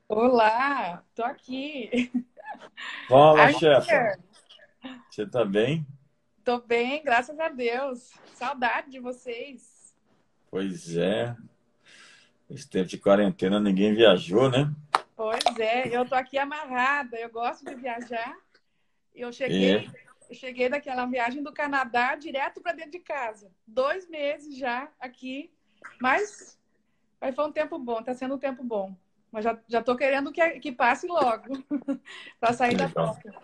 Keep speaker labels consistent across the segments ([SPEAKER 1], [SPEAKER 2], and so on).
[SPEAKER 1] Olá, tô aqui.
[SPEAKER 2] Fala, chefa.
[SPEAKER 1] Amiga,
[SPEAKER 2] Você tá bem?
[SPEAKER 1] tô bem, graças a Deus. Saudade de vocês.
[SPEAKER 2] Pois é. Esse tempo de quarentena ninguém viajou, né?
[SPEAKER 1] Pois é, eu tô aqui amarrada. Eu gosto de viajar. Eu
[SPEAKER 2] É.
[SPEAKER 1] cheguei daquela viagem do Canadá direto para dentro de casa. 2 meses já aqui, mas foi um tempo bom. Tá sendo um tempo bom. Mas já tô querendo que passe logo para
[SPEAKER 2] Que
[SPEAKER 1] sair da
[SPEAKER 2] legal.
[SPEAKER 1] toca.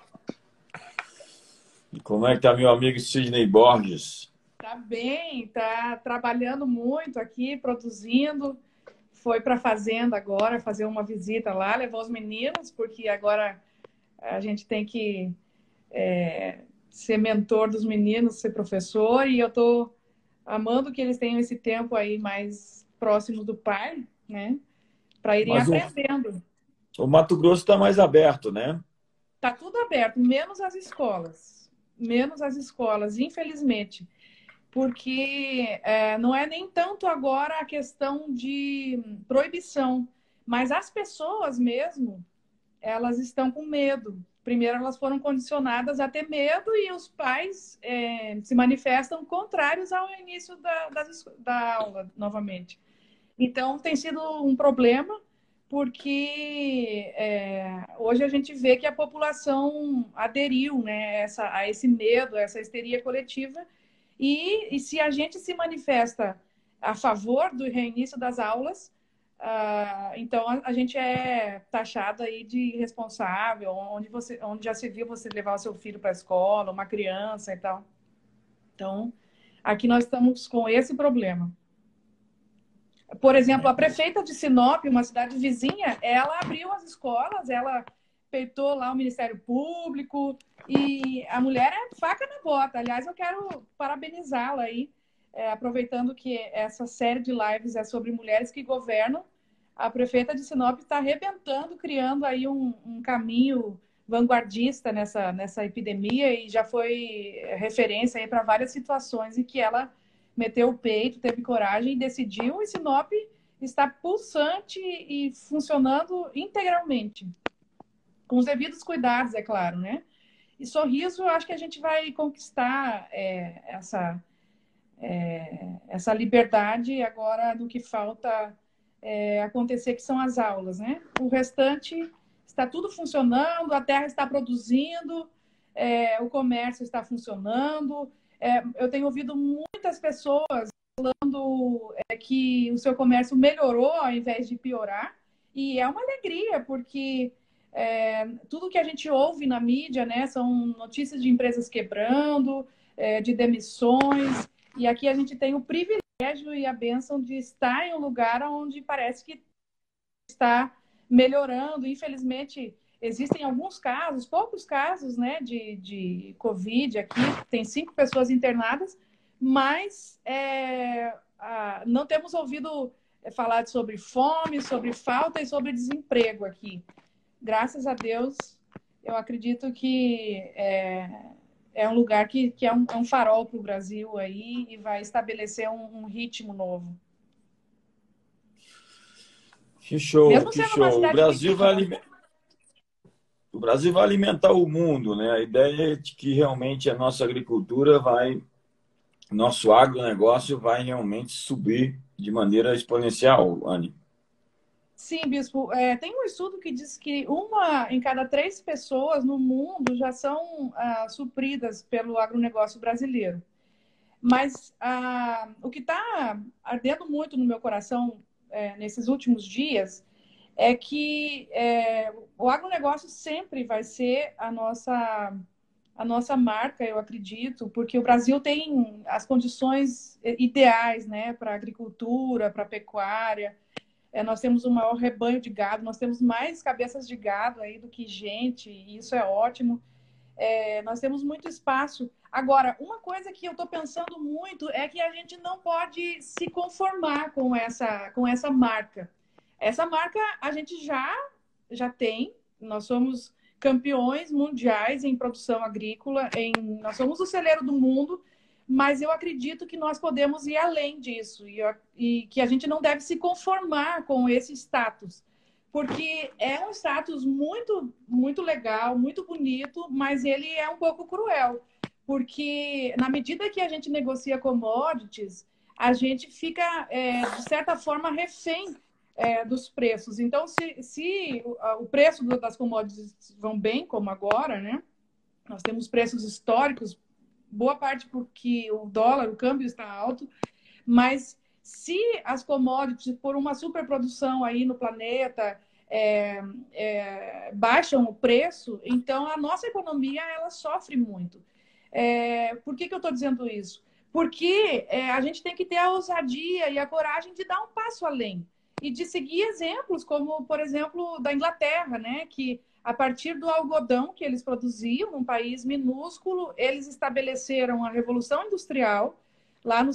[SPEAKER 2] E como é que tá meu amigo Sidney Borges?
[SPEAKER 1] Tá bem, tá trabalhando muito aqui, produzindo. Foi para a fazenda agora fazer uma visita lá, levou os meninos, porque agora a gente tem que ser mentor dos meninos, ser professor, e eu estou amando que eles tenham esse tempo aí mais próximo do pai, né? Para irem
[SPEAKER 2] Mas
[SPEAKER 1] aprendendo.
[SPEAKER 2] o Mato Grosso está mais aberto, né?
[SPEAKER 1] Tá tudo aberto, menos as escolas. Menos as escolas, infelizmente. Porque não é nem tanto agora a questão de proibição, mas as pessoas mesmo, elas estão com medo. Primeiro, elas foram condicionadas a ter medo e os pais se manifestam contrários ao início da aula, novamente. Então, tem sido um problema, porque hoje a gente vê que a população aderiu, né, a esse medo, a essa histeria coletiva, e se a gente se manifesta a favor do reinício das aulas, então a gente é taxado aí de irresponsável, onde já se viu você levar o seu filho para a escola, uma criança e tal. Então, aqui nós estamos com esse problema. Por exemplo, a prefeita de Sinop, uma cidade vizinha, ela abriu as escolas, ela peitou lá o Ministério Público e a mulher é faca na bota. Aliás, eu quero parabenizá-la aí, aproveitando que essa série de lives é sobre mulheres que governam. A prefeita de Sinop está arrebentando, criando aí um caminho vanguardista nessa epidemia e já foi referência aí para várias situações em que ela meteu o peito, teve coragem e decidiu, e Sinop está pulsante e funcionando integralmente, com os devidos cuidados, é claro, né? E Sorriso, eu acho que a gente vai conquistar essa liberdade agora no que falta acontecer, que são as aulas, né? O restante está tudo funcionando, a terra está produzindo, o comércio está funcionando. Eu tenho ouvido muitas pessoas falando que o seu comércio melhorou ao invés de piorar, e é uma alegria, porque tudo que a gente ouve na mídia, né, são notícias de empresas quebrando, de demissões, e aqui a gente tem o privilégio e a bênção de estar em um lugar onde parece que está melhorando. Infelizmente, existem alguns casos, poucos casos, né, de Covid aqui, tem 5 pessoas internadas, mas não temos ouvido falar sobre fome, sobre falta e sobre desemprego aqui. Graças a Deus, eu acredito que é um lugar que é um farol para o Brasil aí e vai estabelecer um ritmo novo.
[SPEAKER 2] Que show,
[SPEAKER 1] Mesmo
[SPEAKER 2] que
[SPEAKER 1] sendo uma
[SPEAKER 2] show.
[SPEAKER 1] cidade pequena.
[SPEAKER 2] O Brasil vai alimentar o mundo, né? A ideia é de que realmente a nossa agricultura vai, nosso agronegócio vai realmente subir de maneira exponencial, Anne.
[SPEAKER 1] Sim, Bispo. Tem um estudo que diz que uma em cada 3 pessoas no mundo já são supridas pelo agronegócio brasileiro. Mas o que está ardendo muito no meu coração nesses últimos dias é que o agronegócio sempre vai ser a nossa marca, eu acredito, porque o Brasil tem as condições ideais, né, para a agricultura, para a pecuária. Nós temos o maior rebanho de gado, nós temos mais cabeças de gado aí do que gente, e isso é ótimo. Nós temos muito espaço. Agora, uma coisa que eu estou pensando muito é que a gente não pode se conformar com essa marca. Essa marca a gente já tem, nós somos campeões mundiais em produção agrícola, nós somos o celeiro do mundo, mas eu acredito que nós podemos ir além disso e que a gente não deve se conformar com esse status, porque é um status muito, muito legal, muito bonito, mas ele é um pouco cruel, porque na medida que a gente negocia commodities, a gente fica, de certa forma, refém dos preços. Então, se o preço das commodities vão bem, como agora, né? Nós temos preços históricos, boa parte porque o dólar, o câmbio está alto, mas se as commodities, por uma superprodução aí no planeta, baixam o preço, então a nossa economia ela sofre muito. Por que eu estou dizendo isso? Porque a gente tem que ter a ousadia e a coragem de dar um passo além e de seguir exemplos como, por exemplo, da Inglaterra, né? Que a partir do algodão que eles produziam, num país minúsculo, eles estabeleceram a Revolução Industrial lá no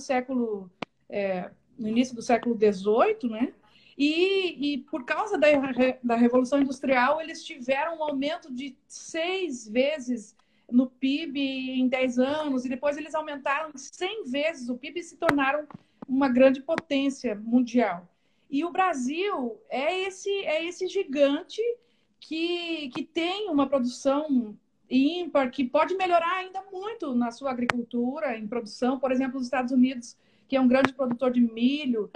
[SPEAKER 1] início do século XVIII, né? E por causa da Revolução Industrial, eles tiveram um aumento de 6 vezes no PIB em 10 anos, e depois eles aumentaram 100 vezes o PIB e se tornaram uma grande potência mundial. E o Brasil é esse gigante que tem uma produção ímpar, que pode melhorar ainda muito na sua agricultura, em produção. Por exemplo, os Estados Unidos, que é um grande produtor de milho,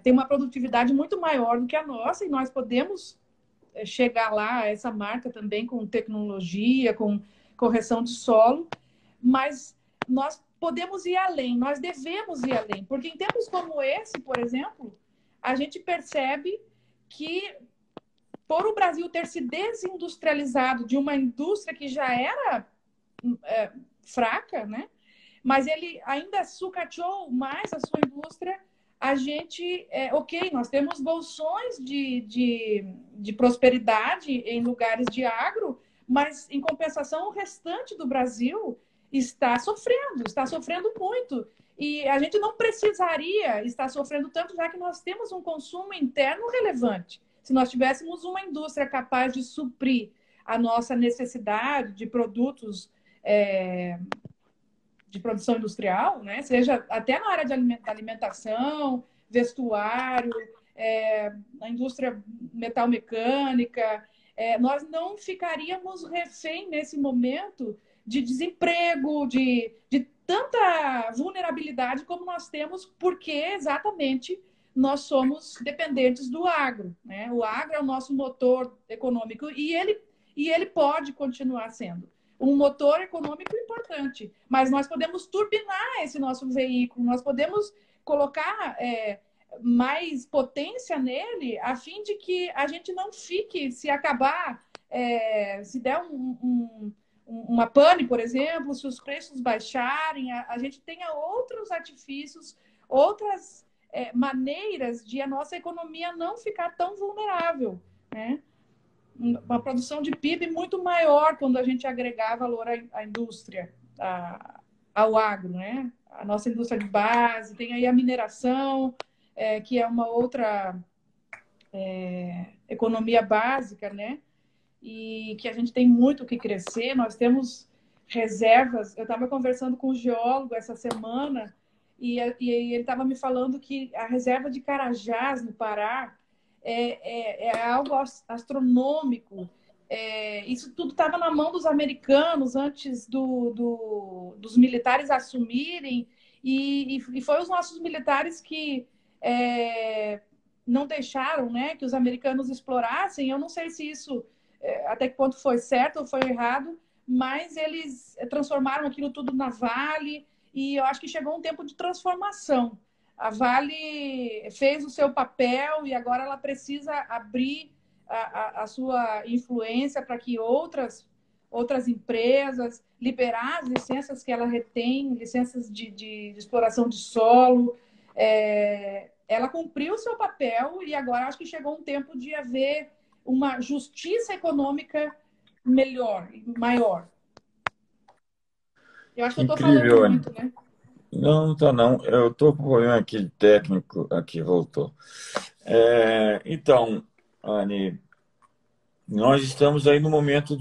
[SPEAKER 1] tem uma produtividade muito maior do que a nossa, e nós podemos chegar lá a essa marca também com tecnologia, com correção de solo, mas nós podemos ir além, nós devemos ir além, porque em tempos como esse, por exemplo, a gente percebe que por o Brasil ter se desindustrializado de uma indústria que já era fraca, né? Mas ele ainda sucateou mais a sua indústria. A gente, ok, nós temos bolsões de prosperidade em lugares de agro, mas em compensação o restante do Brasil está sofrendo muito. E a gente não precisaria estar sofrendo tanto, já que nós temos um consumo interno relevante. Se nós tivéssemos uma indústria capaz de suprir a nossa necessidade de produtos de produção industrial, né? Seja até na área da alimentação, vestuário, na indústria metalmecânica, nós não ficaríamos refém nesse momento de desemprego, de tanta vulnerabilidade como nós temos, porque exatamente nós somos dependentes do agro, né? O agro é o nosso motor econômico e ele pode continuar sendo um motor econômico importante, mas nós podemos turbinar esse nosso veículo, nós podemos colocar mais potência nele, a fim de que a gente não fique, se acabar, se der uma pane, por exemplo, se os preços baixarem, a gente tenha outros artifícios, outras maneiras de a nossa economia não ficar tão vulnerável, né? Uma produção de PIB muito maior quando a gente agregar valor à indústria, ao agro, né? A nossa indústria de base, tem aí a mineração, que é uma outra economia básica, né? E que a gente tem muito que crescer. Nós temos reservas. Eu estava conversando com um geólogo essa semana e ele estava me falando que a reserva de Carajás, no Pará, é algo astronômico. Isso tudo estava na mão dos americanos antes dos militares assumirem, e foi os nossos militares que não deixaram, né, que os americanos explorassem. Eu não sei se isso até que ponto foi certo ou foi errado, mas eles transformaram aquilo tudo na Vale, e eu acho que chegou um tempo de transformação. A Vale fez o seu papel e agora ela precisa abrir a sua influência para que outras empresas, liberar as licenças que ela retém, licenças de exploração de solo. Ela cumpriu o seu papel e agora acho que chegou um tempo de haver uma justiça econômica melhor, maior. Eu acho que eu estou falando
[SPEAKER 2] Incrível, Anne.
[SPEAKER 1] muito, né?
[SPEAKER 2] Não, não está não. Eu estou com um problema aqui técnico. Aqui, voltou. Então, Anne, nós estamos aí no momento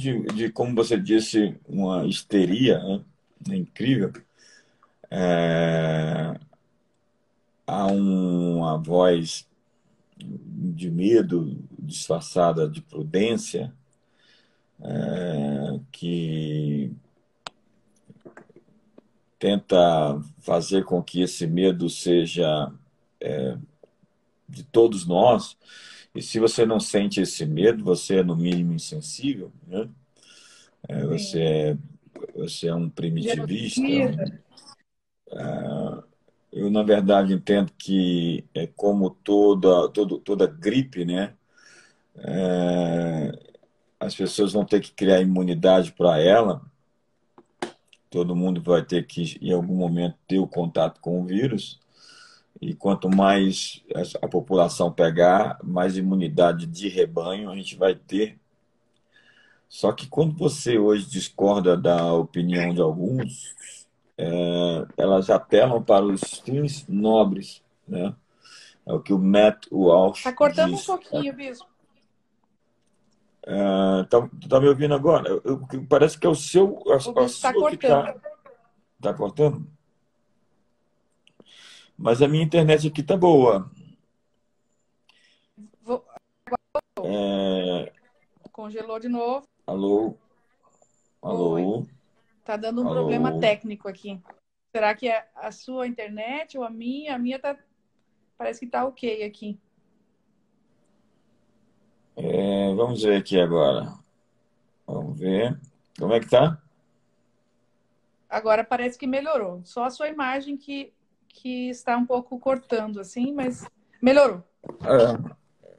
[SPEAKER 2] como você disse, uma histeria, né? Incrível. Há uma voz de medo disfarçada de prudência, que tenta fazer com que esse medo seja de todos nós. E se você não sente esse medo, você é no mínimo insensível, né?
[SPEAKER 1] Sim.
[SPEAKER 2] Você é um primitivista.
[SPEAKER 1] Genocida.
[SPEAKER 2] Eu, na verdade, entendo que é como toda gripe, né? As pessoas vão ter que criar imunidade para ela. Todo mundo vai ter que, em algum momento, ter o contato com o vírus. E quanto mais a população pegar, mais imunidade de rebanho a gente vai ter. Só que quando você hoje discorda da opinião de alguns, elas apelam para os fins nobres, né? É o que o Matt
[SPEAKER 1] Tá
[SPEAKER 2] Walsh
[SPEAKER 1] cortando um
[SPEAKER 2] diz.
[SPEAKER 1] pouquinho, Bispo.
[SPEAKER 2] Tu tá me ouvindo agora? Parece que é o seu,
[SPEAKER 1] O
[SPEAKER 2] a
[SPEAKER 1] Bispo tá
[SPEAKER 2] sua que
[SPEAKER 1] cortando.
[SPEAKER 2] tá cortando. Mas a minha internet aqui tá boa.
[SPEAKER 1] Vou-
[SPEAKER 2] É,
[SPEAKER 1] Congelou de novo.
[SPEAKER 2] alô,
[SPEAKER 1] Oi.
[SPEAKER 2] alô,
[SPEAKER 1] Tá dando um problema
[SPEAKER 2] alô.
[SPEAKER 1] técnico aqui. Será que é a sua internet ou a minha? A minha tá. Parece que tá ok aqui.
[SPEAKER 2] Vamos ver aqui agora. Vamos ver. Como é que tá?
[SPEAKER 1] Agora parece que melhorou. Só a sua imagem que está um pouco cortando, assim, mas melhorou.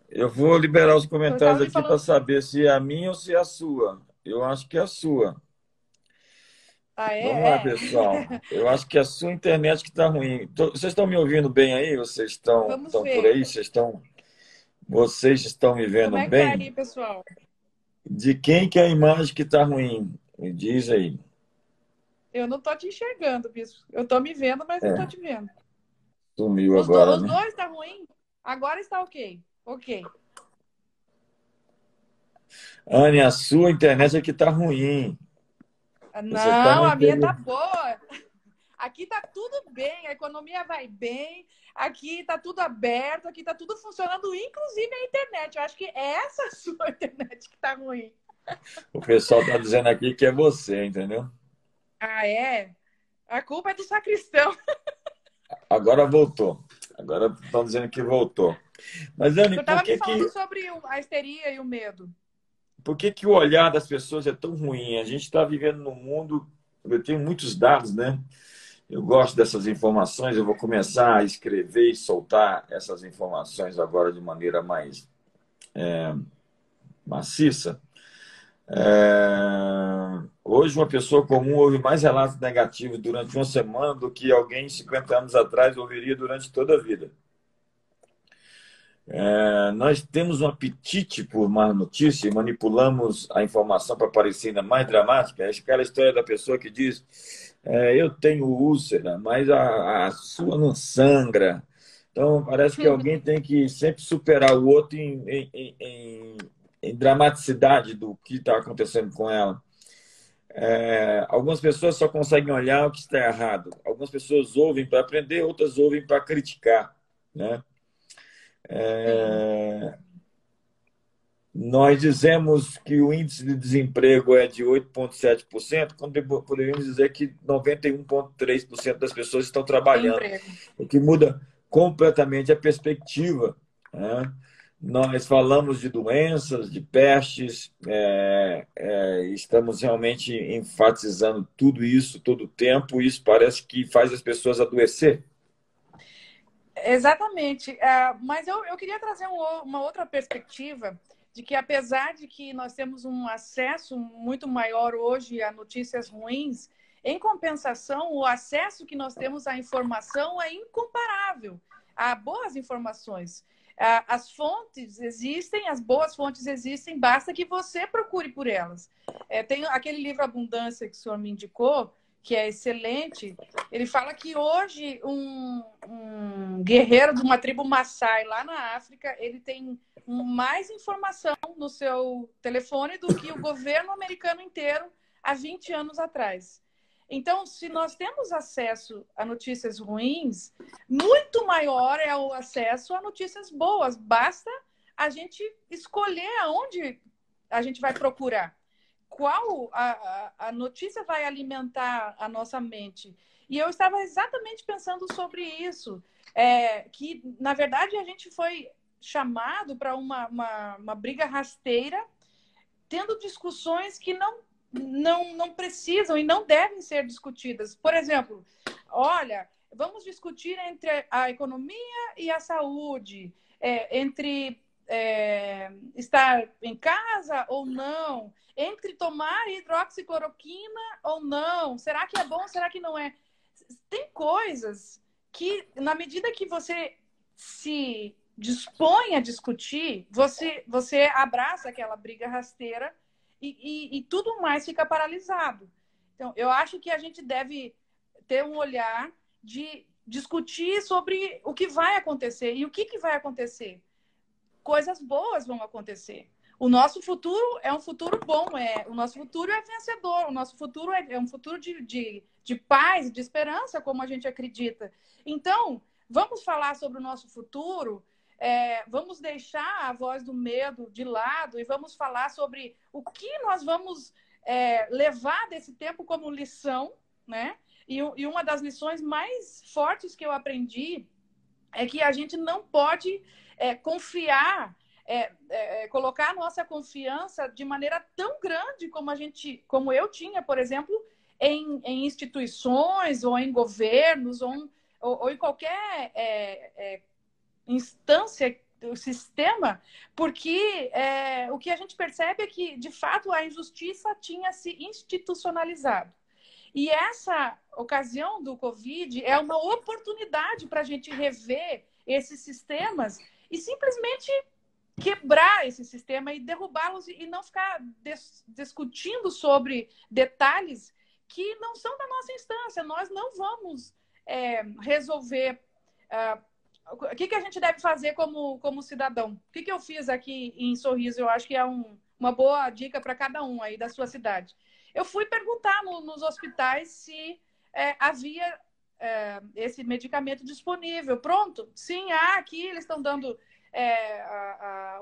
[SPEAKER 2] Eu vou liberar os
[SPEAKER 1] Eu
[SPEAKER 2] comentários
[SPEAKER 1] estava me
[SPEAKER 2] aqui para
[SPEAKER 1] falando.
[SPEAKER 2] saber se é a minha ou se é a sua. Eu acho que é a sua.
[SPEAKER 1] Ah,
[SPEAKER 2] Vamos lá,
[SPEAKER 1] é?
[SPEAKER 2] pessoal. Eu acho que é a sua internet que está ruim. Vocês estão me ouvindo bem aí? Vocês
[SPEAKER 1] Vamos
[SPEAKER 2] estão por
[SPEAKER 1] ver.
[SPEAKER 2] aí? Vocês estão me
[SPEAKER 1] Como
[SPEAKER 2] vendo
[SPEAKER 1] é que tá
[SPEAKER 2] bem?
[SPEAKER 1] aí, pessoal?
[SPEAKER 2] De quem que é a imagem que está ruim? Me diz aí.
[SPEAKER 1] Eu não tô te enxergando, Bispo. Eu tô me vendo, mas não tô
[SPEAKER 2] É,
[SPEAKER 1] te vendo.
[SPEAKER 2] sumiu agora,
[SPEAKER 1] Os
[SPEAKER 2] né?
[SPEAKER 1] dois tá ruim? Agora está ok. Ok.
[SPEAKER 2] Anne, a sua internet é que está ruim. Você está
[SPEAKER 1] Não,
[SPEAKER 2] na
[SPEAKER 1] a minha tá
[SPEAKER 2] internet.
[SPEAKER 1] boa. Aqui tá tudo bem, a economia vai bem, aqui tá tudo aberto, aqui tá tudo funcionando, inclusive a internet. Eu acho que é essa sua internet que tá ruim.
[SPEAKER 2] O pessoal está dizendo aqui que é você, entendeu?
[SPEAKER 1] Ah, é? A culpa é do sacristão.
[SPEAKER 2] Agora voltou. Agora estão dizendo que voltou. Mas, Anne,
[SPEAKER 1] Você estava me falando sobre a histeria e o medo.
[SPEAKER 2] por que que o olhar das pessoas é tão ruim? A gente está vivendo num mundo. Eu tenho muitos dados, né? Eu gosto dessas informações. Eu vou começar a escrever e soltar essas informações agora de maneira mais maciça. Hoje, uma pessoa comum ouve mais relatos negativos durante uma semana do que alguém 50 anos atrás ouviria durante toda a vida. Nós temos um apetite por má notícia e manipulamos a informação para parecer ainda mais dramática. É aquela história da pessoa que diz: eu tenho úlcera, mas a sua não sangra. Então, parece que alguém tem que sempre superar o outro em dramaticidade do que está acontecendo com ela. Algumas pessoas só conseguem olhar o que está errado. Algumas pessoas ouvem para aprender, outras ouvem para criticar, né?
[SPEAKER 1] Sim,
[SPEAKER 2] Nós dizemos que o índice de desemprego é de 8,7%, quando poderíamos dizer que 91,3% das pessoas estão
[SPEAKER 1] tem
[SPEAKER 2] trabalhando,
[SPEAKER 1] emprego.
[SPEAKER 2] o que muda completamente a perspectiva, né? Nós falamos de doenças, de pestes, estamos realmente enfatizando tudo isso todo o tempo, e isso parece que faz as pessoas adoecer.
[SPEAKER 1] Exatamente. Mas eu queria trazer uma outra perspectiva de que, apesar de que nós temos um acesso muito maior hoje a notícias ruins, em compensação, o acesso que nós temos à informação é incomparável a boas informações. As fontes existem, as boas fontes existem, basta que você procure por elas. Tem aquele livro Abundância que o senhor me indicou, que é excelente. Ele fala que hoje um guerreiro de uma tribo Maasai lá na África, ele tem mais informação no seu telefone do que o governo americano inteiro há 20 anos atrás. Então, se nós temos acesso a notícias ruins, muito maior é o acesso a notícias boas. Basta a gente escolher aonde a gente vai procurar. Qual a notícia vai alimentar a nossa mente? E eu estava exatamente pensando sobre isso. Que, na verdade, a gente foi chamado para uma briga rasteira, tendo discussões que não precisam e não devem ser discutidas. Por exemplo, olha, vamos discutir entre a economia e a saúde, entre estar em casa ou não, entre tomar hidroxicloroquina ou não. Será que é bom? Será que não é? Tem coisas que, na medida que você se dispõe a discutir, você abraça aquela briga rasteira e tudo mais fica paralisado. Então, eu acho que a gente deve ter um olhar de discutir sobre o que vai acontecer. E o que vai acontecer? Coisas boas vão acontecer. O nosso futuro é um futuro bom, o nosso futuro é vencedor, o nosso futuro é um futuro de paz, de esperança, como a gente acredita. Então, vamos falar sobre o nosso futuro, vamos deixar a voz do medo de lado e vamos falar sobre o que nós vamos levar desse tempo como lição, né? E uma das lições mais fortes que eu aprendi é que a gente não pode confiar, colocar a nossa confiança de maneira tão grande como eu tinha, por exemplo, em instituições ou em governos ou em qualquer instância do sistema, porque o que a gente percebe é que, de fato, a injustiça tinha se institucionalizado. E essa ocasião do Covid é uma oportunidade para a gente rever esses sistemas e simplesmente quebrar esse sistema e derrubá-los e não ficar discutindo sobre detalhes que não são da nossa instância. Nós não vamos resolver o que a gente deve fazer como cidadão. O que eu fiz aqui em Sorriso, eu acho que é uma boa dica para cada um aí da sua cidade. Eu fui perguntar nos hospitais se havia esse medicamento disponível. Pronto? Sim, aqui eles estão dando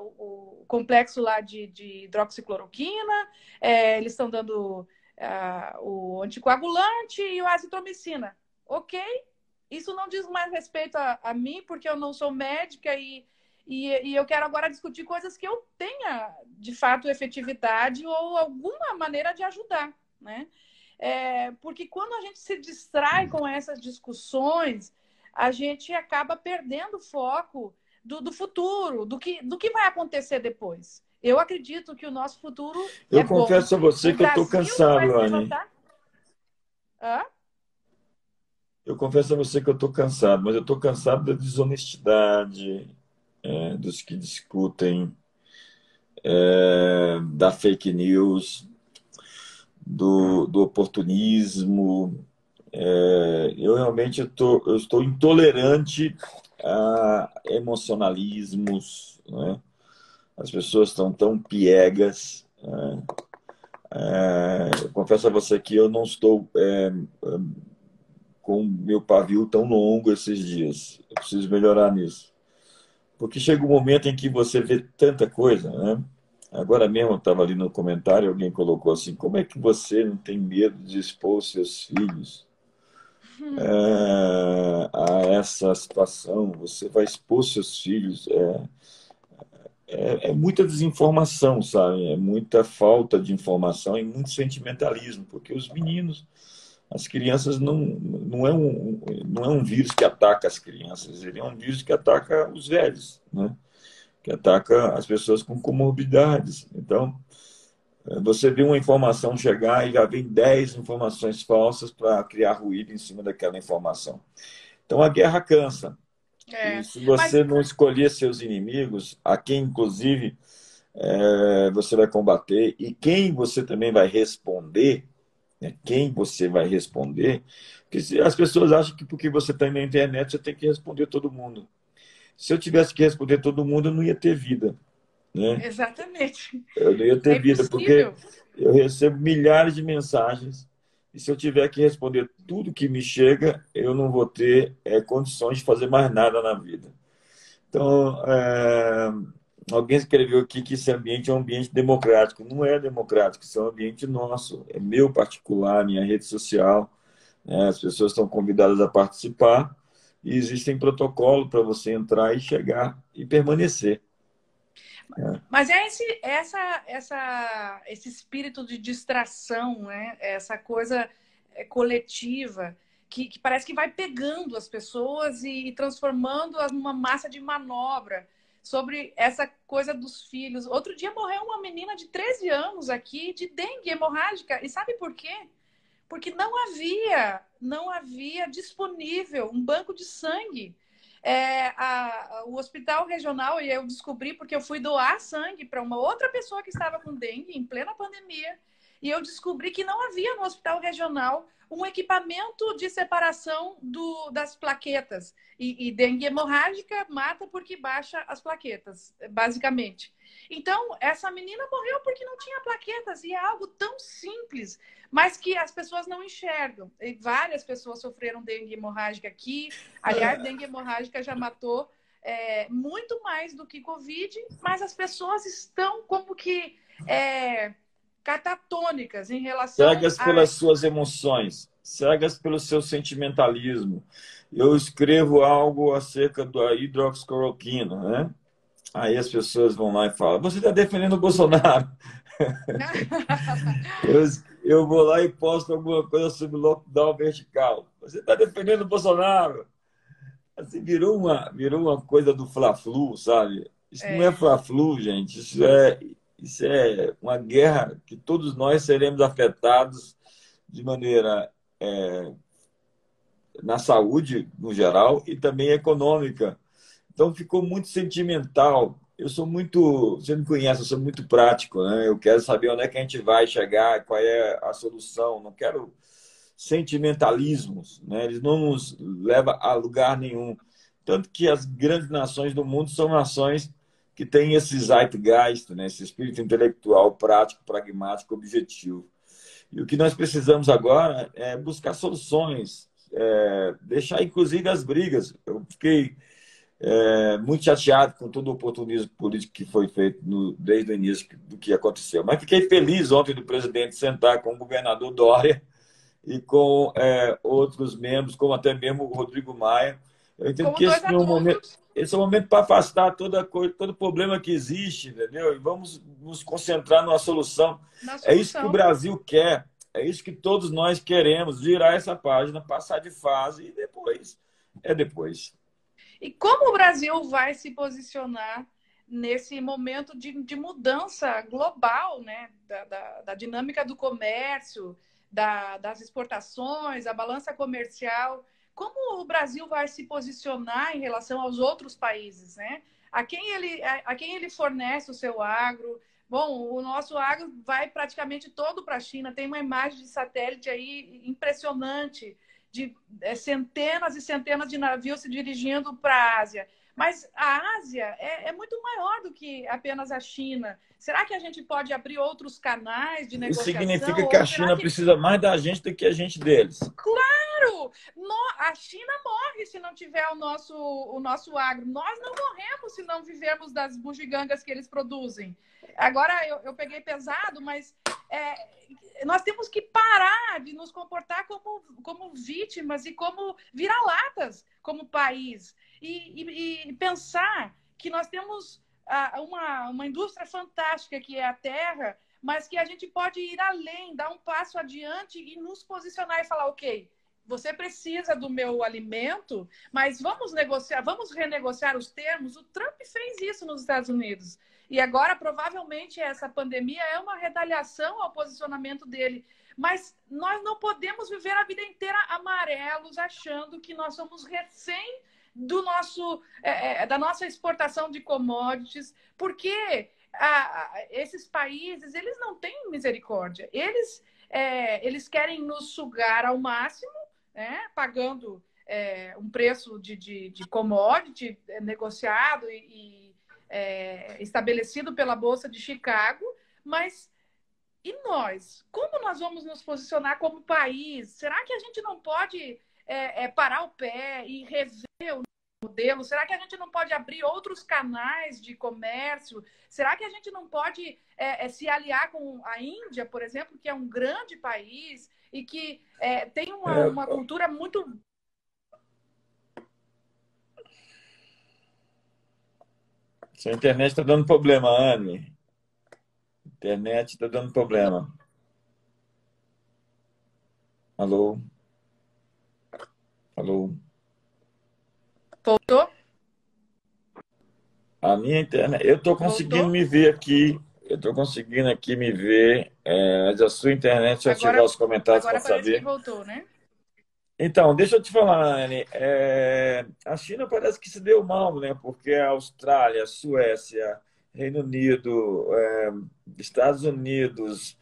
[SPEAKER 1] o complexo lá de hidroxicloroquina, eles estão dando o anticoagulante e o azitromicina. Ok? Isso não diz mais respeito a mim, porque eu não sou médica e eu quero agora discutir coisas que eu tenha, de fato, efetividade ou alguma maneira de ajudar, né? Porque quando a gente se distrai com essas discussões, a gente acaba perdendo o foco do futuro, do que vai acontecer depois. Eu acredito que o nosso futuro
[SPEAKER 2] Eu confesso a você que eu estou cansado, Anny.
[SPEAKER 1] Hã?
[SPEAKER 2] Eu confesso a você que eu estou cansado, mas eu estou cansado da desonestidade, dos que discutem, da fake news, do oportunismo. Eu realmente eu estou intolerante a emocionalismos, né? As pessoas estão tão piegas, né? Eu confesso a você que eu não estou com o meu pavio tão longo esses dias. Eu preciso melhorar nisso. Porque chega um momento em que você vê tanta coisa, né? Agora mesmo eu estava ali no comentário, alguém colocou assim, como é que você não tem medo de expor os seus filhos a essa situação? Você vai expor seus filhos. É muita desinformação, sabe? É muita falta de informação e muito sentimentalismo, porque os meninos, as crianças não é um vírus que ataca as crianças, ele é um vírus que ataca os velhos, né? Que ataca as pessoas com comorbidades. Então, você vê uma informação chegar e já vem 10 informações falsas para criar ruído em cima daquela informação. Então, a guerra cansa. E se você não escolher seus inimigos, a quem, inclusive, você vai combater e quem você também vai responder, né? Quem você vai responder, porque as pessoas acham que porque você está na internet, você tem que responder todo mundo. Se eu tivesse que responder todo mundo, eu não ia ter vida, né?
[SPEAKER 1] Exatamente.
[SPEAKER 2] Eu não ia ter vida, porque eu recebo milhares de mensagens E se eu tiver que responder tudo que me chega, eu não vou ter condições de fazer mais nada na vida. Então, alguém escreveu aqui que esse ambiente é um ambiente democrático. Não é democrático, isso é um ambiente nosso, é meu particular, minha rede social, né? As pessoas estão convidadas a participar e existem protocolos para você entrar e chegar e permanecer, né?
[SPEAKER 1] Mas é esse espírito de distração, né? Essa coisa coletiva que parece que vai pegando as pessoas e transformando-as numa massa de manobra sobre essa coisa dos filhos. Outro dia morreu uma menina de 13 anos aqui de dengue hemorrágica. E sabe por quê? Porque não havia disponível um banco de sangue. O hospital regional, e eu descobri porque eu fui doar sangue para uma outra pessoa que estava com dengue em plena pandemia, e eu descobri que não havia no hospital regional um equipamento de separação das plaquetas. E dengue hemorrágica mata porque baixa as plaquetas, basicamente. Então, essa menina morreu porque não tinha plaquetas, e é algo tão simples, mas que as pessoas não enxergam. E várias pessoas sofreram dengue hemorrágica aqui. Aliás, dengue hemorrágica já matou muito mais do que Covid, mas as pessoas estão como que catatônicas em relação
[SPEAKER 2] Cegas
[SPEAKER 1] a...
[SPEAKER 2] pelas suas emoções, cegas pelo seu sentimentalismo. Eu escrevo algo acerca da hidroxicloroquina, né? Aí as pessoas vão lá e falam: você está defendendo o Bolsonaro? Eu, eu vou lá e posto alguma coisa sobre lockdown vertical. Você está defendendo o Bolsonaro? Assim, virou uma coisa do Fla-Flu, sabe? Isso não é
[SPEAKER 1] É,
[SPEAKER 2] Fla-Flu, gente. Isso é uma guerra que todos nós seremos afetados de maneira na saúde, no geral, e também econômica. Então ficou muito sentimental. Eu sou muito, você me conhece, eu sou muito prático, né? Eu quero saber onde é que a gente vai chegar, qual é a solução. Não quero sentimentalismos, né? Eles não nos levam a lugar nenhum. Tanto que as grandes nações do mundo são nações que têm esse zeitgeist, né? Esse espírito intelectual, prático, pragmático, objetivo. E o que nós precisamos agora é buscar soluções, deixar inclusive as brigas. Eu fiquei muito chateado com todo o oportunismo político que foi feito desde o início do que aconteceu. Mas fiquei feliz ontem do presidente sentar com o governador Dória e com outros membros, como até mesmo o Rodrigo Maia. Eu entendo
[SPEAKER 1] como
[SPEAKER 2] que
[SPEAKER 1] dois adultos
[SPEAKER 2] esse é um momento para afastar toda coisa, todo problema que existe, entendeu? E vamos nos concentrar numa solução.
[SPEAKER 1] na
[SPEAKER 2] É isso que o
[SPEAKER 1] solução.
[SPEAKER 2] Brasil quer, é isso que todos nós queremos, virar essa página, passar de fase e depois é depois.
[SPEAKER 1] E como o Brasil vai se posicionar nesse momento de mudança global, né? Da dinâmica do comércio, das exportações, a balança comercial. Como o Brasil vai se posicionar em relação aos outros países, né? A quem ele fornece o seu agro? Bom, o nosso agro vai praticamente todo para a China. Tem uma imagem de satélite aí impressionante de centenas e centenas de navios se dirigindo para a Ásia. Mas a Ásia é muito maior do que apenas a China. Será que a gente pode abrir outros canais de
[SPEAKER 2] Isso
[SPEAKER 1] negociação?
[SPEAKER 2] significa que
[SPEAKER 1] Ou
[SPEAKER 2] a
[SPEAKER 1] será
[SPEAKER 2] China
[SPEAKER 1] que...
[SPEAKER 2] precisa mais da gente do que a gente deles.
[SPEAKER 1] Claro! A China morre se não tiver o nosso agro. Nós não morremos se não vivermos das bugigangas que eles produzem. Agora, eu peguei pesado, mas nós temos que parar de nos comportar como vítimas e como vira-latas como país. E pensar que nós temos uma indústria fantástica que é a terra, mas que a gente pode ir além, dar um passo adiante e nos posicionar e falar, ok, você precisa do meu alimento, mas vamos negociar, vamos renegociar os termos. O Trump fez isso nos Estados Unidos. E agora, provavelmente, essa pandemia é uma retaliação ao posicionamento dele. Mas nós não podemos viver a vida inteira amarelos, achando que nós somos refém da nossa exportação de commodities, porque esses países, eles não têm misericórdia. Eles querem nos sugar ao máximo, né, pagando um preço de commodity negociado e estabelecido pela Bolsa de Chicago, mas E nós? Como nós vamos nos posicionar como país? Será que a gente não pode parar o pé e rever o modelo? Será que a gente não pode abrir outros canais de comércio? Será que a gente não pode se aliar com a Índia, por exemplo, que é um grande país e que tem uma cultura muito...
[SPEAKER 2] Sua internet está dando problema, Anne. Internet está dando problema. Alô? Alô?
[SPEAKER 1] Voltou?
[SPEAKER 2] A minha internet... Eu estou conseguindo me ver aqui. Eu estou conseguindo aqui me ver. Mas a sua internet, deixa eu ativar os comentários para
[SPEAKER 1] agora parece que
[SPEAKER 2] saber.
[SPEAKER 1] voltou, né?
[SPEAKER 2] Então, deixa eu te falar, Anne. A China parece que se deu mal, né? Porque a Austrália, a Suécia, Reino Unido, Estados Unidos,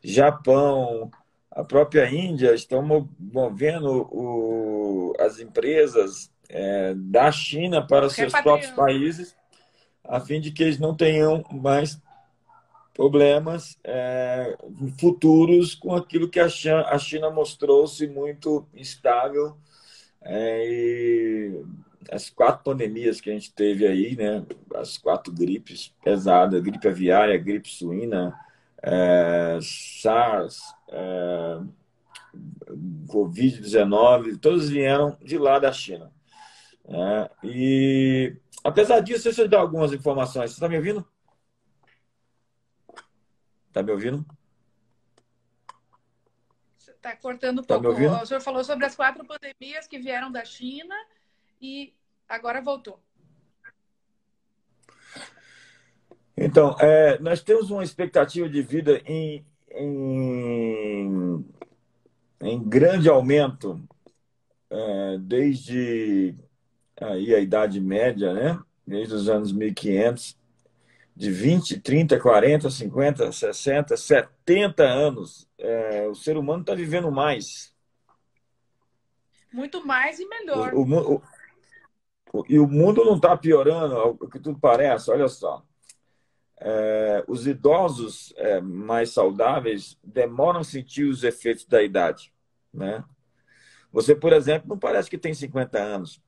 [SPEAKER 2] Japão, a própria Índia estão movendo as empresas da China para os seus próprios países, a fim de que eles não tenham mais problemas futuros com aquilo que a China mostrou-se muito instável. E as 4 pandemias que a gente teve aí, né? As 4 gripes pesadas, gripe aviária, gripe suína, SARS, Covid-19, todos vieram de lá da China. E apesar disso, deixa eu dar algumas informações. Você está me ouvindo? Está me ouvindo?
[SPEAKER 1] Está cortando um
[SPEAKER 2] Tá
[SPEAKER 1] pouco.
[SPEAKER 2] me ouvindo?
[SPEAKER 1] O senhor falou sobre as 4 pandemias que vieram da China e agora voltou.
[SPEAKER 2] Então, nós temos uma expectativa de vida em grande aumento desde aí a Idade Média, né? Desde os anos 1500, de 20, 30, 40, 50, 60, 70 anos. O ser humano está vivendo mais.
[SPEAKER 1] Muito mais e melhor.
[SPEAKER 2] E o mundo não está piorando, ao que tudo parece. Olha só. Os idosos mais saudáveis demoram a sentir os efeitos da idade, né? Você, por exemplo, não parece que tem 50 anos.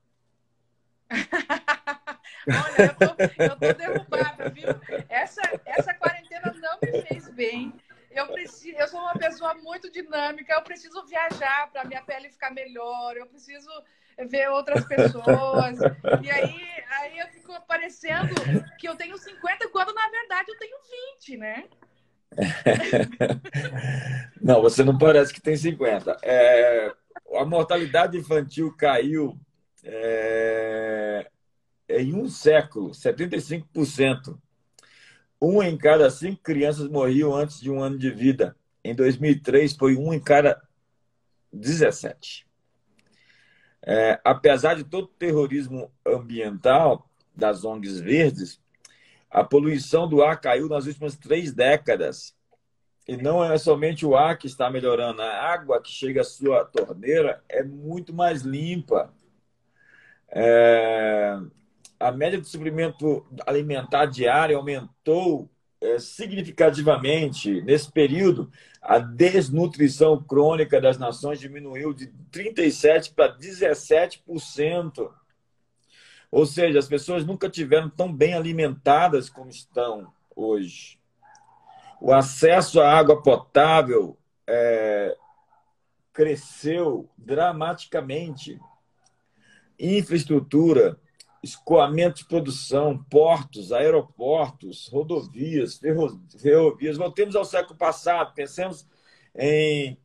[SPEAKER 1] Olha, eu tô derrubada, viu? Essa quarentena não me fez bem. Eu sou uma pessoa muito dinâmica, eu preciso viajar para minha pele ficar melhor, eu preciso ver outras pessoas. E aí eu fico parecendo que eu tenho 50, quando na verdade eu tenho 20, né?
[SPEAKER 2] Não, você não parece que tem 50. A mortalidade infantil caiu em um século, 75%. 1 em cada 5 crianças morriam antes de 1 ano de vida. Em 2003, foi 1 em cada 17. Apesar de todo o terrorismo ambiental das ONGs verdes, a poluição do ar caiu nas últimas 3 décadas. E não é somente o ar que está melhorando, a água que chega à sua torneira é muito mais limpa. A média de suprimento alimentar diário aumentou significativamente. Nesse período, a desnutrição crônica das nações diminuiu de 37% para 17%. Ou seja, as pessoas nunca tiveram tão bem alimentadas como estão hoje. O acesso à água potável cresceu dramaticamente. Infraestrutura, escoamento de produção, portos, aeroportos, rodovias, ferrovias. Voltemos ao século passado, pensemos em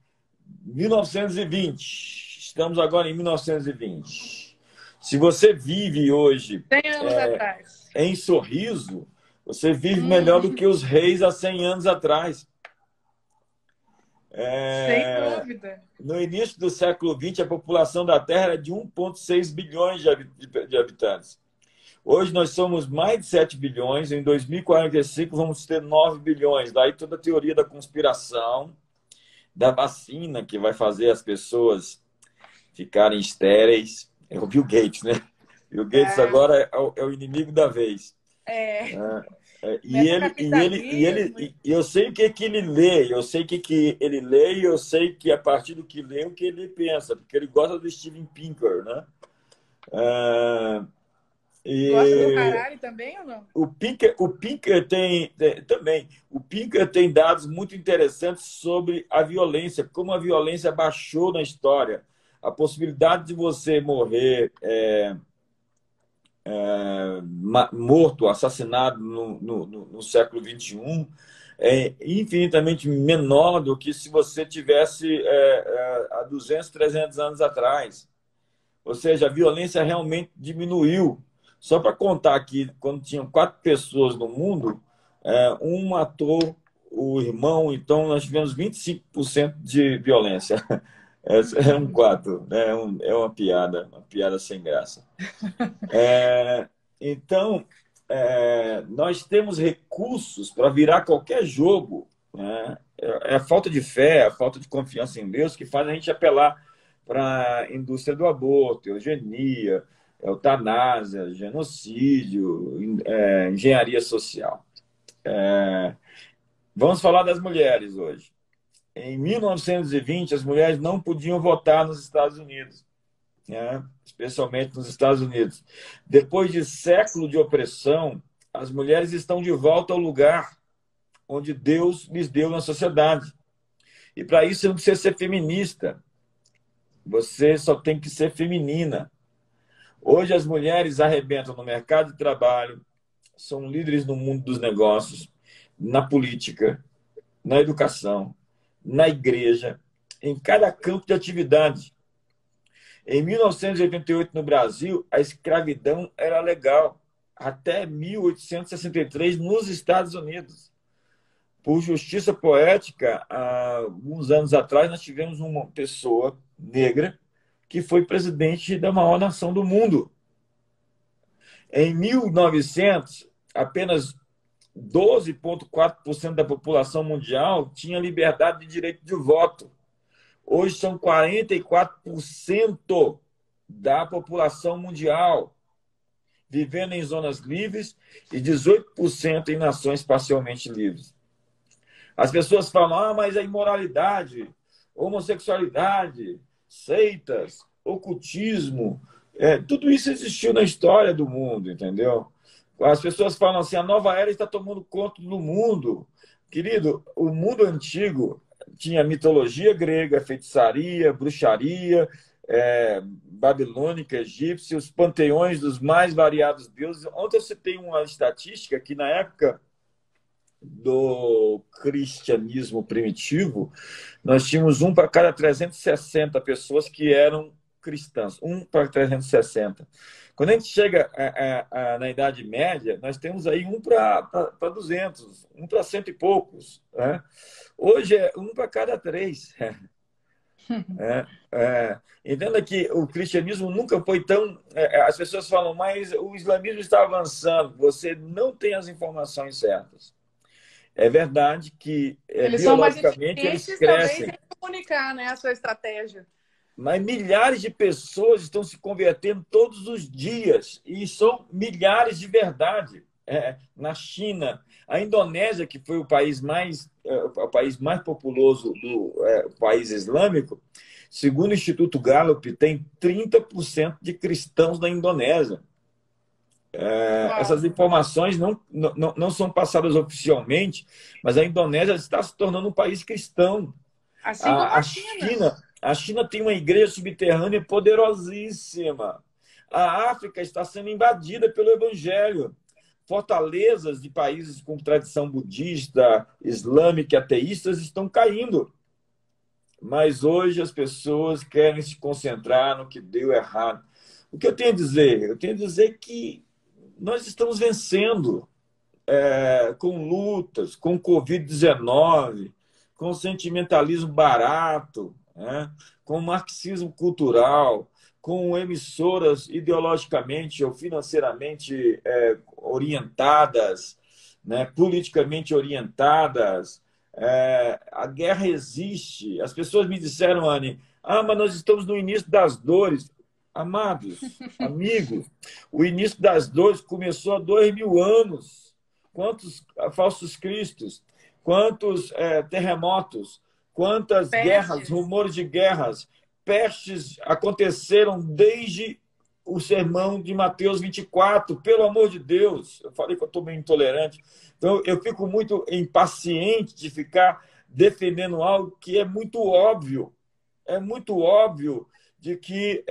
[SPEAKER 2] 1920. Estamos agora em 1920. Se você vive hoje
[SPEAKER 1] 100 anos atrás.
[SPEAKER 2] em Sorriso, você vive melhor do que os reis há 100 anos atrás.
[SPEAKER 1] Sem dúvida.
[SPEAKER 2] No início do século XX, a população da Terra era de 1,6 bilhões de habitantes. Hoje nós somos mais de 7 bilhões. Em 2045 vamos ter 9 bilhões. Daí toda a teoria da conspiração, da vacina que vai fazer as pessoas ficarem estéreis. É o Bill Gates, né? Bill Gates agora é o inimigo da vez. E
[SPEAKER 1] Né?
[SPEAKER 2] ele, e ele, e ele,
[SPEAKER 1] Capitalismo.
[SPEAKER 2] e eu sei o que que ele lê, eu sei o que que ele lê, e eu sei que a partir do que lê, o que ele pensa, porque ele gosta do Steven Pinker, né? É,
[SPEAKER 1] Gosta do
[SPEAKER 2] e
[SPEAKER 1] Harari também ou não?
[SPEAKER 2] o Pinker também. O Pinker tem dados muito interessantes sobre a violência, como a violência baixou na história. A possibilidade de você morrer morto, assassinado no século XXI é infinitamente menor do que se você tivesse há 200, 300 anos atrás. Ou seja, a violência realmente diminuiu. Só para contar aqui, quando tinham 4 pessoas no mundo, um matou o irmão, então nós tivemos 25% de violência. É um quatro, né? É uma piada sem graça. Então, nós temos recursos para virar qualquer jogo, né? É a falta de fé, a falta de confiança em Deus que faz a gente apelar para a indústria do aborto, eugenia, eutanásia, genocídio, engenharia social. Vamos falar das mulheres hoje. Em 1920, as mulheres não podiam votar nos Estados Unidos, né? Especialmente nos Estados Unidos. Depois de século de opressão, as mulheres estão de volta ao lugar onde Deus lhes deu na sociedade. E para isso você não precisa ser feminista. Você só tem que ser feminina. Hoje as mulheres arrebentam no mercado de trabalho, são líderes no mundo dos negócios, na política, na educação, na igreja, em cada campo de atividade. Em 1988, no Brasil, a escravidão era legal, até 1863, nos Estados Unidos. Por justiça poética, há alguns anos atrás, nós tivemos uma pessoa negra que foi presidente da maior nação do mundo. Em 1900, apenas 12,4% da população mundial tinha liberdade de direito de voto. Hoje são 44% da população mundial vivendo em zonas livres e 18% em nações parcialmente livres. As pessoas falam, mas a imoralidade, homossexualidade, seitas, ocultismo, tudo isso existiu na história do mundo, entendeu? As pessoas falam assim, a nova era está tomando conta do mundo. Querido, o mundo antigo tinha mitologia grega, feitiçaria, bruxaria, babilônica, egípcia, os panteões dos mais variados deuses. Ontem você tem uma estatística que, na época do cristianismo primitivo, nós tínhamos 1 para cada 360 pessoas que eram cristãs. 1 para 360. Quando a gente chega na Idade Média, nós temos aí 1 para 200, 1 para 100 e poucos. Né? Hoje é 1 para cada 3. Entenda que o cristianismo nunca foi tão... as pessoas falam, mas o islamismo está avançando. Você não tem as informações certas. É verdade que
[SPEAKER 1] Eles são mais
[SPEAKER 2] biologicamente eles
[SPEAKER 1] eficientes, talvez,
[SPEAKER 2] crescem.
[SPEAKER 1] em comunicar, né, a sua estratégia.
[SPEAKER 2] Mas milhares de pessoas estão se convertendo todos os dias. E são milhares de verdade. Na China, a Indonésia, que foi o país mais populoso do país islâmico, segundo o Instituto Gallup, tem 30% de cristãos na Indonésia. Essas informações não são passadas oficialmente, mas a Indonésia está se tornando um país cristão.
[SPEAKER 1] Assim como a China.
[SPEAKER 2] A China tem uma igreja subterrânea poderosíssima. A África está sendo invadida pelo Evangelho. Fortalezas de países com tradição budista, islâmica e ateístas estão caindo. Mas hoje as pessoas querem se concentrar no que deu errado. O que eu tenho a dizer? Eu tenho a dizer que nós estamos vencendo com lutas, com Covid-19, com sentimentalismo barato, com marxismo cultural, com emissoras ideologicamente ou financeiramente orientadas, né, politicamente orientadas. A guerra existe. As pessoas me disseram, Anne, mas nós estamos no início das dores. Amados, amigos, o início das dores começou há 2000 anos, quantos falsos cristos, quantos terremotos, quantas
[SPEAKER 1] Pestes.
[SPEAKER 2] guerras, rumores de guerras, pestes aconteceram desde o sermão de Mateus 24, pelo amor de Deus. Eu falei que eu estou meio intolerante. Então, eu fico muito impaciente de ficar defendendo algo que é muito óbvio. É muito óbvio de que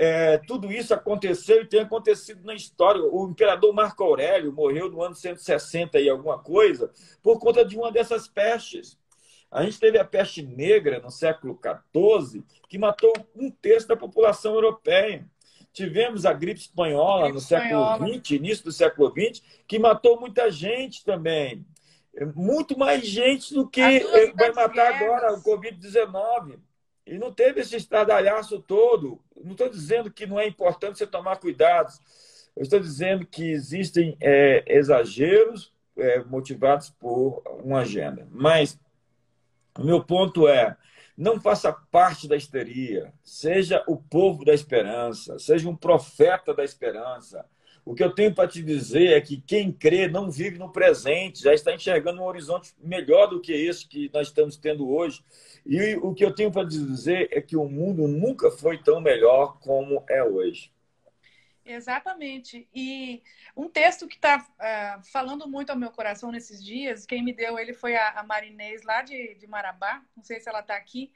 [SPEAKER 2] tudo isso aconteceu e tem acontecido na história. O imperador Marco Aurélio morreu no ano 160 e alguma coisa por conta de uma dessas pestes. A gente teve a peste negra no século XIV, que matou um terço da população europeia. Tivemos a gripe espanhola no século XX, início do século XX, que matou muita gente também. Muito mais gente do que vai matar agora o Covid-19. E não teve esse estardalhaço todo. Não estou dizendo que não é importante você tomar cuidado. Eu estou dizendo que existem exageros motivados por uma agenda. Mas o meu ponto é, não faça parte da histeria. Seja o povo da esperança. Seja um profeta da esperança. O que eu tenho para te dizer é que quem crê não vive no presente, já está enxergando um horizonte melhor do que esse que nós estamos tendo hoje. E o que eu tenho para te dizer é que o mundo nunca foi tão melhor como é hoje.
[SPEAKER 1] Exatamente. E um texto que está falando muito ao meu coração nesses dias, quem me deu ele foi a Marinês, lá de Marabá, não sei se ela está aqui,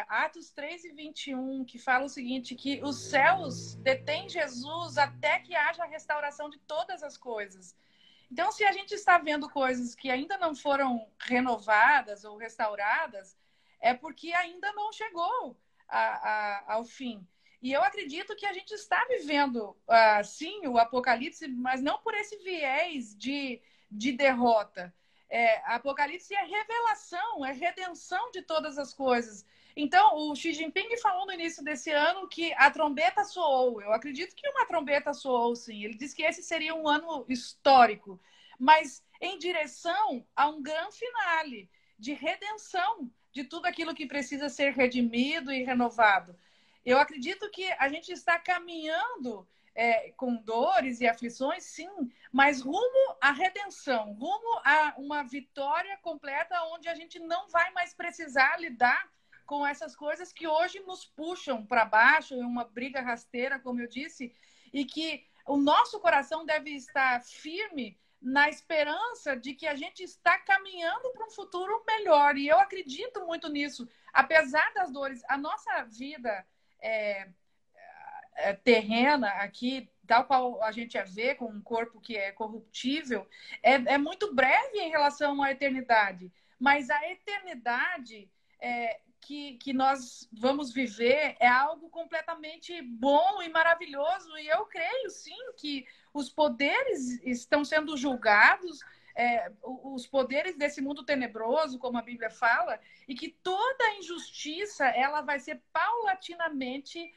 [SPEAKER 1] Atos 3:21, que fala o seguinte, que os céus detêm Jesus até que haja a restauração de todas as coisas. Então, se a gente está vendo coisas que ainda não foram renovadas ou restauradas, é porque ainda não chegou ao fim. E eu acredito que a gente está vivendo, sim, o Apocalipse, mas não por esse viés de derrota. Apocalipse é revelação, é redenção de todas as coisas. Então, o Xi Jinping falou no início desse ano que a trombeta soou. Eu acredito que uma trombeta soou, sim. Ele disse que esse seria um ano histórico, mas em direção a um grande finale de redenção de tudo aquilo que precisa ser redimido e renovado. Eu acredito que a gente está caminhando com dores e aflições, sim, mas rumo à redenção, rumo a uma vitória completa onde a gente não vai mais precisar lidar com essas coisas que hoje nos puxam para baixo, em uma briga rasteira, como eu disse, e que o nosso coração deve estar firme na esperança de que a gente está caminhando para um futuro melhor. E eu acredito muito nisso. Apesar das dores, a nossa vida terrena aqui, tal qual a gente a vê, com um corpo que é corruptível, é muito breve em relação à eternidade. Mas a eternidade que nós vamos viver é algo completamente bom e maravilhoso. E eu creio, sim, que os poderes estão sendo julgados, os poderes desse mundo tenebroso, como a Bíblia fala, e que toda injustiça ela vai ser paulatinamente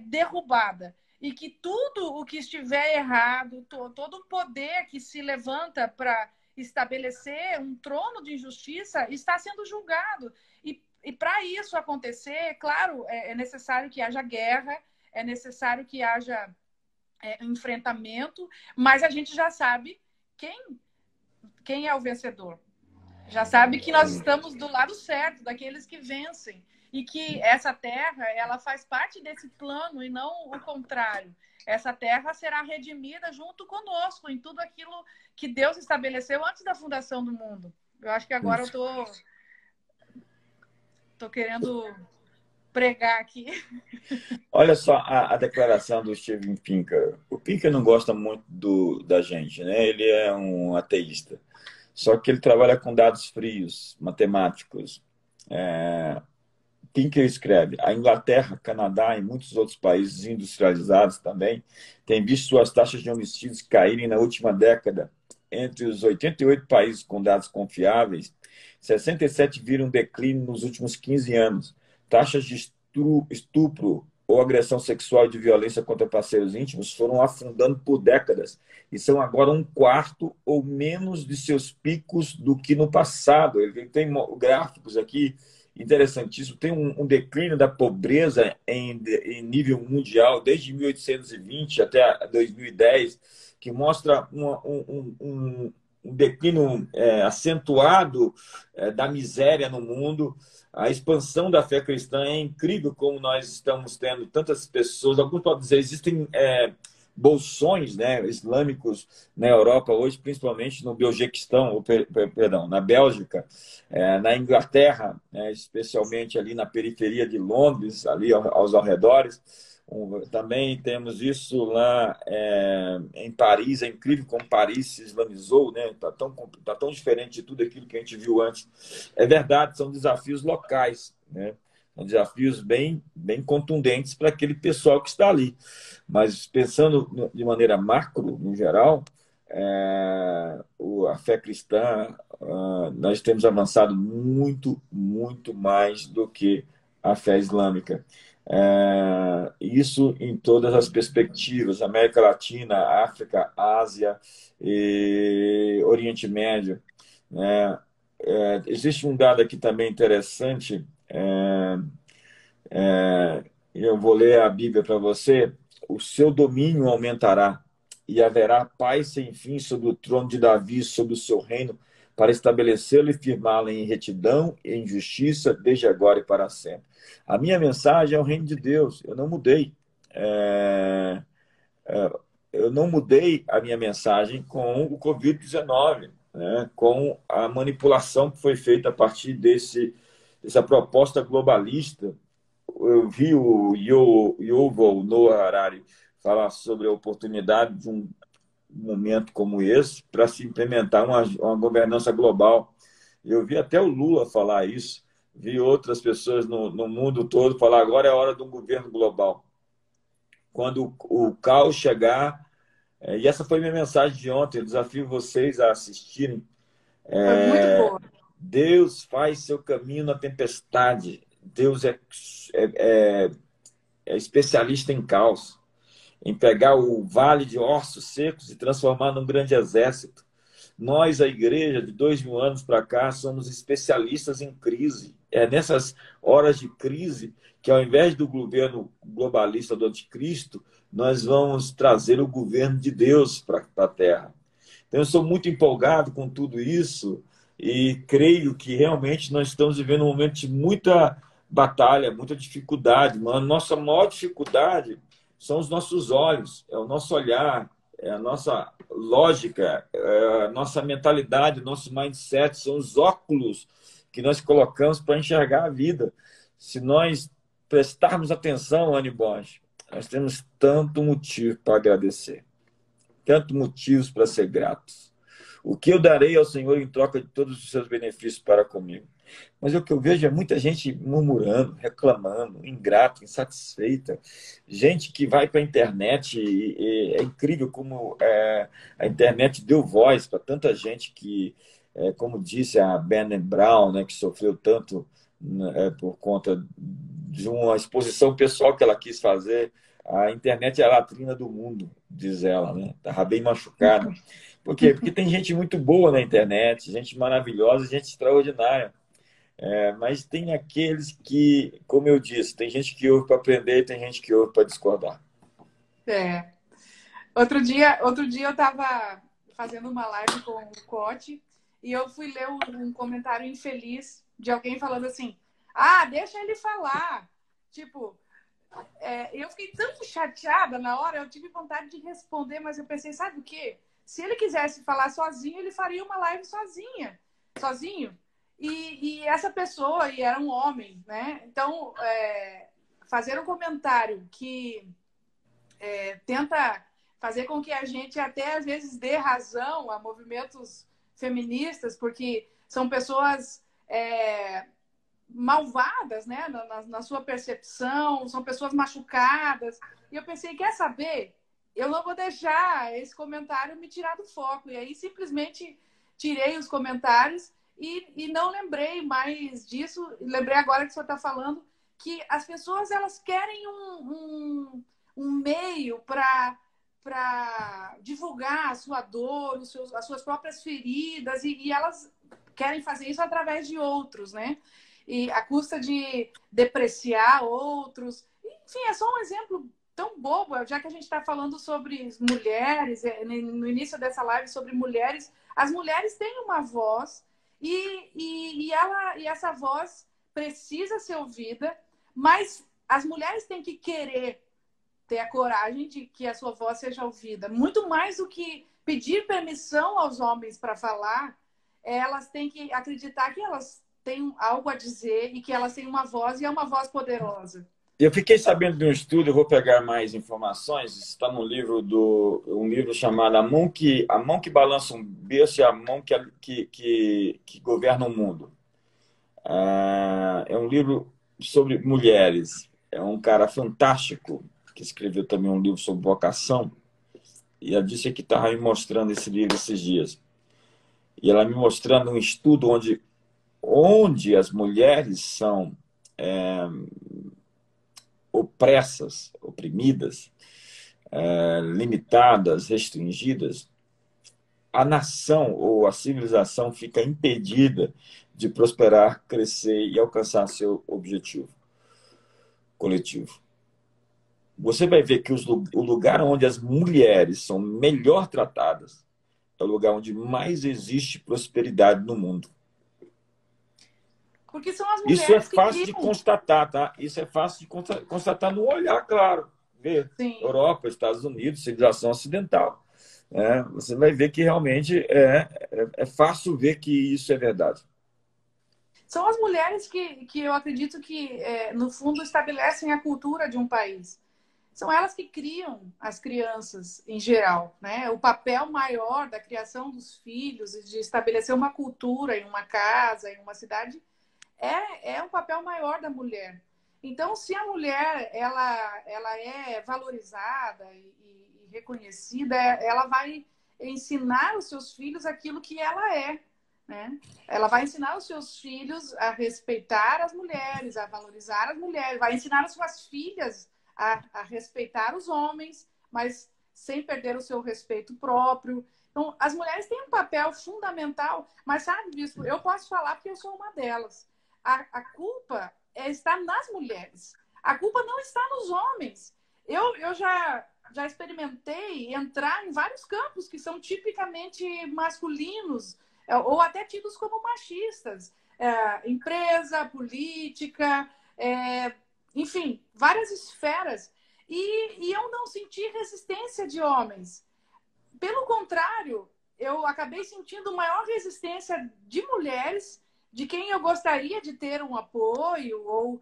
[SPEAKER 1] derrubada. E que tudo o que estiver errado, todo o poder que se levanta para estabelecer um trono de injustiça está sendo julgado. E para isso acontecer, claro, é necessário que haja guerra, é necessário que haja enfrentamento, mas a gente já sabe quem é o vencedor. Já sabe que nós estamos do lado certo, daqueles que vencem. E que essa terra, ela faz parte desse plano e não o contrário. Essa terra será redimida junto conosco em tudo aquilo que Deus estabeleceu antes da fundação do mundo. Eu acho que agora eu tô querendo pregar aqui.
[SPEAKER 2] Olha só a declaração do Steven Pinker. O Pinker não gosta muito da gente, né? Ele é um ateísta. Só que ele trabalha com dados frios, matemáticos. Pinker escreve: a Inglaterra, Canadá e muitos outros países industrializados também têm visto suas taxas de homicídios caírem na última década. Entre os 88 países com dados confiáveis, 67 viram declínio nos últimos 15 anos. Taxas de estupro ou agressão sexual e de violência contra parceiros íntimos foram afundando por décadas e são agora um quarto ou menos de seus picos do que no passado. Ele tem gráficos aqui interessantíssimo. Tem um declínio da pobreza em nível mundial desde 1820 até 2010, que mostra um declínio acentuado da miséria no mundo. A expansão da fé cristã é incrível, como nós estamos tendo tantas pessoas. Alguns podem dizer, existem bolsões, né, islâmicos na Europa hoje, principalmente no Belgequistão, perdão, na Bélgica, na Inglaterra, né, especialmente ali na periferia de Londres, ali aos arredores. Também temos isso lá em Paris. É incrível como Paris se islamizou, né? Tá tão diferente de tudo aquilo que a gente viu antes. É verdade, são desafios locais, né? São desafios bem contundentes para aquele pessoal que está ali. Mas pensando de maneira macro, no geral, a fé cristã, nós temos avançado muito, muito mais do que a fé islâmica. Isso em todas as perspectivas: América Latina, África, Ásia e Oriente Médio, né? Existe um dado aqui também interessante. Eu vou ler a Bíblia para você. O seu domínio aumentará e haverá paz sem fim sobre o trono de Davi, sobre o seu reino, para estabelecê-lo e firmá-lo em retidão e em justiça, desde agora e para sempre. A minha mensagem é o reino de Deus. Eu não mudei. É, eu não mudei a minha mensagem com o Covid-19, né? Com a manipulação que foi feita a partir dessa proposta globalista. Eu vi o Yuval Noah Harari falar sobre a oportunidade de um momento como esse para se implementar uma governança global. Eu vi até o Lula falar isso, vi outras pessoas no mundo todo falar: agora é a hora de um governo global. Quando o caos chegar, e essa foi minha mensagem de ontem, eu desafio vocês a assistirem.
[SPEAKER 1] Foi muito boa.
[SPEAKER 2] Deus faz seu caminho na tempestade. Deus é especialista em caos, em pegar o vale de ossos secos e transformar num grande exército. Nós, a igreja, de 2000 anos para cá, somos especialistas em crise. É nessas horas de crise que, ao invés do governo globalista do anticristo, nós vamos trazer o governo de Deus para a Terra. Então, eu sou muito empolgado com tudo isso e creio que realmente nós estamos vivendo um momento de muita batalha, muita dificuldade. Mas a nossa maior dificuldade são os nossos olhos, é o nosso olhar, é a nossa lógica, é a nossa mentalidade, o nosso mindset, são os óculos que nós colocamos para enxergar a vida. Se nós prestarmos atenção, Anne Bosch, nós temos tanto motivo para agradecer, tanto motivos para ser gratos. O que eu darei ao Senhor em troca de todos os seus benefícios para comigo? Mas o que eu vejo é muita gente murmurando, reclamando, ingrata, insatisfeita. Gente que vai para a internet e é incrível como a internet deu voz para tanta gente que, como disse a Brené Brown, né, que sofreu tanto por conta de uma exposição pessoal que ela quis fazer. A internet é a latrina do mundo, diz ela, né? Estava bem machucada. Por quê? Porque tem gente muito boa na internet, gente maravilhosa, gente extraordinária. Mas tem aqueles que, como eu disse, tem gente que ouve para aprender e tem gente que ouve para discordar.
[SPEAKER 1] Outro dia eu estava fazendo uma live com o Cote e eu fui ler um comentário infeliz de alguém falando assim: ah, deixa ele falar. Tipo, eu fiquei tanto chateada na hora, eu tive vontade de responder, mas eu pensei, sabe o quê? Se ele quisesse falar sozinho, ele faria uma live sozinho. E essa pessoa, e era um homem, né? Então, fazer um comentário que tenta fazer com que a gente até às vezes dê razão a movimentos feministas, porque são pessoas malvadas, né? Na sua percepção, são pessoas machucadas. E eu pensei, quer saber? Eu não vou deixar esse comentário me tirar do foco. E aí simplesmente tirei os comentários e não lembrei mais disso. Lembrei agora que o senhor está falando que as pessoas elas querem um meio para divulgar a sua dor, as suas próprias feridas, e elas querem fazer isso através de outros, né? E à custa de depreciar outros. Enfim, é só um exemplo tão bobo, já que a gente está falando sobre mulheres, no início dessa live sobre mulheres, As mulheres têm uma voz e essa voz precisa ser ouvida, mas as mulheres têm que querer ter a coragem de que a sua voz seja ouvida. Muito mais do que pedir permissão aos homens para falar, elas têm que acreditar que elas têm algo a dizer e que elas têm uma voz e é uma voz poderosa.
[SPEAKER 2] Eu fiquei sabendo de um estudo, eu vou pegar mais informações, está no livro um livro chamado A Mão que Balança um Berço e a Mão que Governa o Mundo. É um livro sobre mulheres. É um cara fantástico, que escreveu também um livro sobre vocação, e ela disse que estava me mostrando esse livro esses dias. E ela me mostrando um estudo onde as mulheres são opressas, oprimidas, limitadas, restringidas, a nação ou a civilização fica impedida de prosperar, crescer e alcançar seu objetivo coletivo. Você vai ver que o lugar onde as mulheres são melhor tratadas é o lugar onde mais existe prosperidade no mundo.
[SPEAKER 1] Porque são as mulheres
[SPEAKER 2] Isso é fácil
[SPEAKER 1] que
[SPEAKER 2] de constatar, tá? Isso é fácil de constatar no olhar, claro. Ver Europa, Estados Unidos, civilização ocidental. Você vai ver que realmente é fácil ver que isso é verdade.
[SPEAKER 1] São as mulheres que eu acredito que, no fundo, estabelecem a cultura de um país. São elas que criam as crianças em geral, né? O papel maior da criação dos filhos e de estabelecer uma cultura em uma casa, em uma cidade, é um papel maior da mulher. Então, se a mulher ela é valorizada e reconhecida, ela vai ensinar os seus filhos aquilo que ela é, né? Ela vai ensinar os seus filhos a respeitar as mulheres, a valorizar as mulheres, vai ensinar as suas filhas a respeitar os homens, mas sem perder o seu respeito próprio. Então, as mulheres têm um papel fundamental, mas sabe, Bispo, eu posso falar porque eu sou uma delas. A culpa está nas mulheres. A culpa não está nos homens. Eu já experimentei entrar em vários campos que são tipicamente masculinos, ou até tidos como machistas. Empresa, política, enfim, várias esferas. E eu não senti resistência de homens. Pelo contrário, eu acabei sentindo maior resistência de mulheres, de quem eu gostaria de ter um apoio ou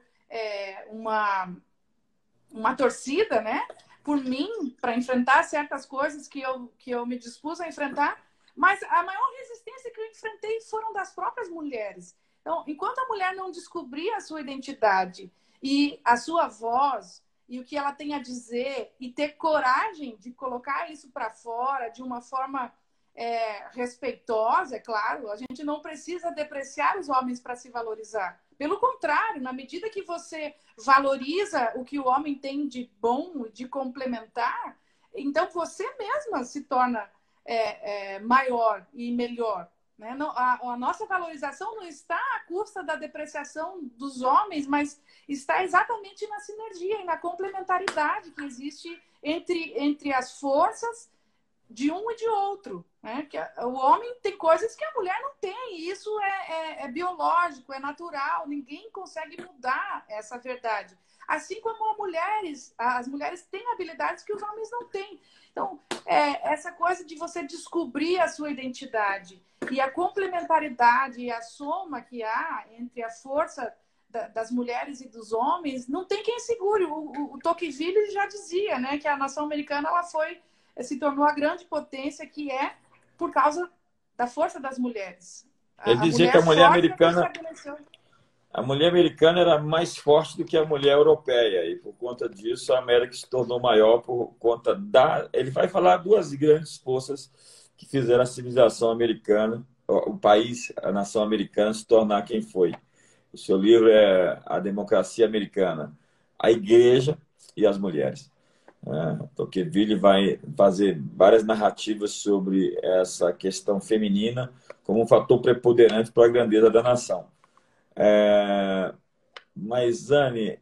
[SPEAKER 1] uma torcida, né, por mim, para enfrentar certas coisas que eu me dispus a enfrentar. Mas a maior resistência que eu enfrentei foram das próprias mulheres. Então, enquanto a mulher não descobrir a sua identidade e a sua voz e o que ela tem a dizer e ter coragem de colocar isso para fora de uma forma respeitosa, é claro, a gente não precisa depreciar os homens para se valorizar. Pelo contrário, na medida que você valoriza o que o homem tem de bom e de complementar, então você mesma se torna maior e melhor. Né? Não, a nossa valorização não está à custa da depreciação dos homens, mas está exatamente na sinergia e na complementaridade que existe entre as forças de um e de outro. Né? Que o homem tem coisas que a mulher não tem, e isso é biológico, é natural, ninguém consegue mudar essa verdade. Assim como as mulheres têm habilidades que os homens não têm. Então, essa coisa de você descobrir a sua identidade e a complementaridade e a soma que há entre a força das mulheres e dos homens, não tem quem segure. O Tocqueville já dizia, né, que a nação americana se tornou a grande potência que é por causa da força das mulheres.
[SPEAKER 2] Ele dizia que a mulher americana era mais forte do que a mulher europeia, e por conta disso a América se tornou maior por conta Ele vai falar duas grandes forças que fizeram a civilização americana, o país, a nação americana, se tornar quem foi. O seu livro é A Democracia Americana, a Igreja e as Mulheres. Tocqueville vai fazer várias narrativas sobre essa questão feminina como um fator preponderante para a grandeza da nação. Mas, Anne,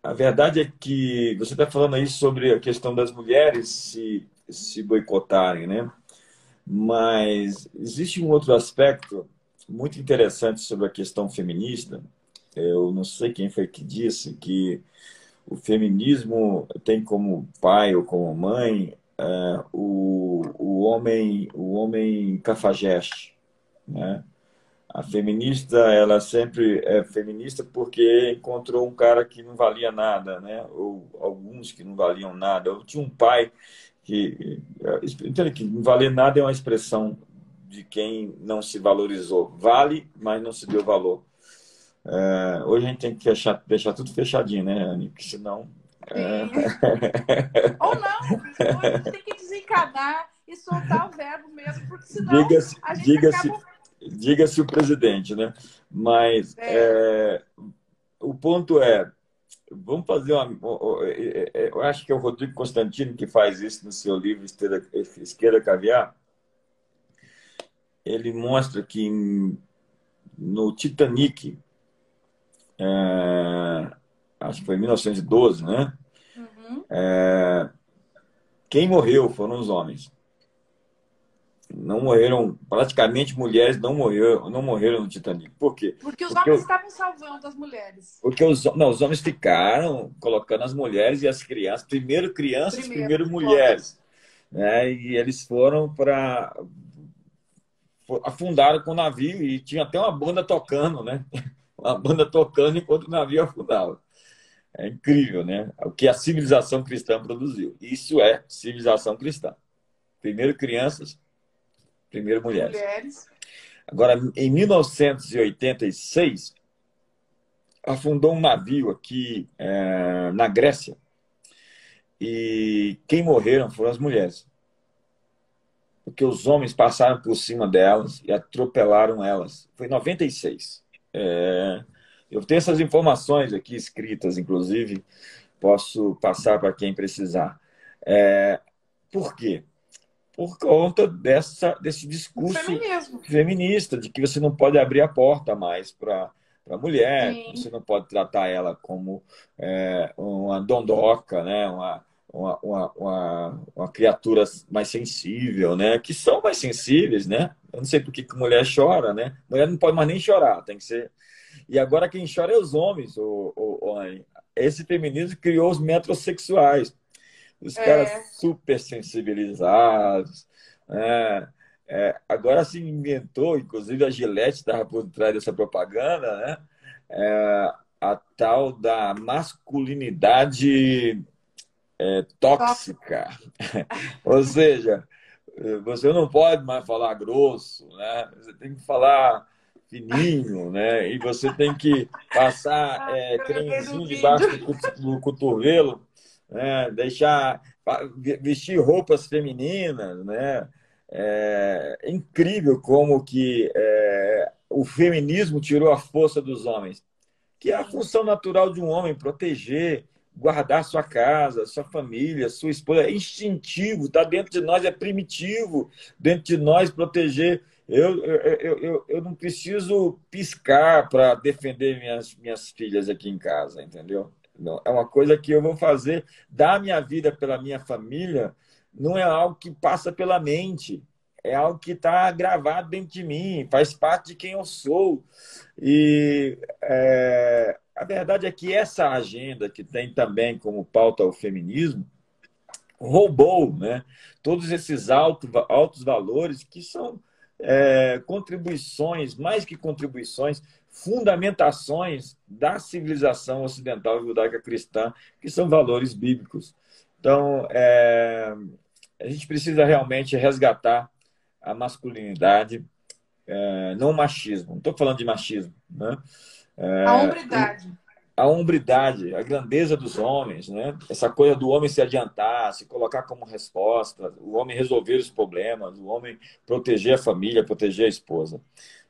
[SPEAKER 2] a verdade é que você está falando aí sobre a questão das mulheres se boicotarem, né? Mas existe um outro aspecto muito interessante sobre a questão feminista. Eu não sei quem foi que disse que o feminismo tem como pai ou como mãe o homem cafajeste, né? A feminista, ela sempre é feminista porque encontrou um cara que não valia nada, né? Ou alguns que não valiam nada. Eu tinha um pai que... Entende que não valer nada é uma expressão de quem não se valorizou. Vale, mas não se deu valor. Hoje a gente tem que deixar tudo fechadinho, né, Anny? Porque senão...
[SPEAKER 1] Sim. Ou não, ou a gente tem que desencanar e soltar o verbo mesmo, porque senão
[SPEAKER 2] Diga-se,
[SPEAKER 1] a gente
[SPEAKER 2] diga-se,
[SPEAKER 1] acaba.
[SPEAKER 2] diga-se o presidente, né? Mas
[SPEAKER 1] É,
[SPEAKER 2] o ponto é, vamos fazer uma. Eu acho que é o Rodrigo Constantino que faz isso no seu livro Esquerda Caviar. Ele mostra que no Titanic, acho que foi em 1912, né?
[SPEAKER 1] uhum.
[SPEAKER 2] Quem morreu foram os homens. Não morreram, praticamente mulheres não morreram no Titanic. Por quê?
[SPEAKER 1] Porque os
[SPEAKER 2] Porque,
[SPEAKER 1] homens estavam salvando as mulheres.
[SPEAKER 2] porque não, os homens ficaram colocando as mulheres e as crianças, primeiro crianças,
[SPEAKER 1] Primeiro,
[SPEAKER 2] primeiro
[SPEAKER 1] lógico.
[SPEAKER 2] mulheres, né? E eles foram para afundaram com o navio e tinha até uma banda tocando, né? Uma banda tocando enquanto o navio afundava. É incrível, né? O que a civilização cristã produziu. Isso é civilização cristã. Primeiro crianças, primeiro mulheres.
[SPEAKER 1] Mulheres.
[SPEAKER 2] Agora, em 1986, afundou um navio aqui na Grécia e quem morreram foram as mulheres. Porque os homens passaram por cima delas e atropelaram elas. Foi em 96. Eu tenho essas informações aqui escritas, inclusive, posso passar para quem precisar. Por quê? Por conta desse
[SPEAKER 1] O
[SPEAKER 2] discurso
[SPEAKER 1] feminismo.
[SPEAKER 2] feminista, de que você não pode abrir a porta mais para a mulher,
[SPEAKER 1] Sim.
[SPEAKER 2] você não pode tratar ela como uma dondoca, né? Uma criatura mais sensível, né? Que são mais sensíveis, né? Eu não sei por que mulher chora, né? Mulher não pode mais nem chorar, tem que ser. E agora quem chora é os homens, Anny. Esse feminismo criou os metrosexuais, os caras
[SPEAKER 1] É,
[SPEAKER 2] super sensibilizados, né? Agora se inventou, inclusive a Gillette estava por trás dessa propaganda, né? A tal da masculinidade
[SPEAKER 1] top.
[SPEAKER 2] tóxica. Ou seja, você não pode mais falar grosso, né? Você tem que falar fininho, né? E você tem que passar
[SPEAKER 1] Ah, eu lembrei do
[SPEAKER 2] cremezinho
[SPEAKER 1] vídeo.
[SPEAKER 2] debaixo do cotovelo, né? Vestir roupas femininas, né? É incrível como que o feminismo tirou a força dos homens, que é a
[SPEAKER 1] Sim.
[SPEAKER 2] função natural de um homem, proteger, guardar sua casa, sua família, sua esposa. É instintivo, está dentro de nós, é primitivo dentro de nós proteger. Eu não preciso piscar para defender minhas filhas aqui em casa, entendeu? Não, é uma coisa que eu vou fazer, dar minha vida pela minha família, não é algo que passa pela mente, é algo que está gravado dentro de mim, faz parte de quem eu sou. E a verdade é que essa agenda, que tem também como pauta o feminismo, roubou, né, todos esses altos valores que são contribuições, mais que contribuições, fundamentações da civilização ocidental judaica cristã, que são valores bíblicos. Então, a gente precisa realmente resgatar a masculinidade, não o machismo. Não estou falando de machismo, né?
[SPEAKER 1] A hombridade.
[SPEAKER 2] A hombridade, a grandeza dos homens, né? Essa coisa do homem se adiantar, se colocar como resposta, o homem resolver os problemas, o homem proteger a família, proteger a esposa,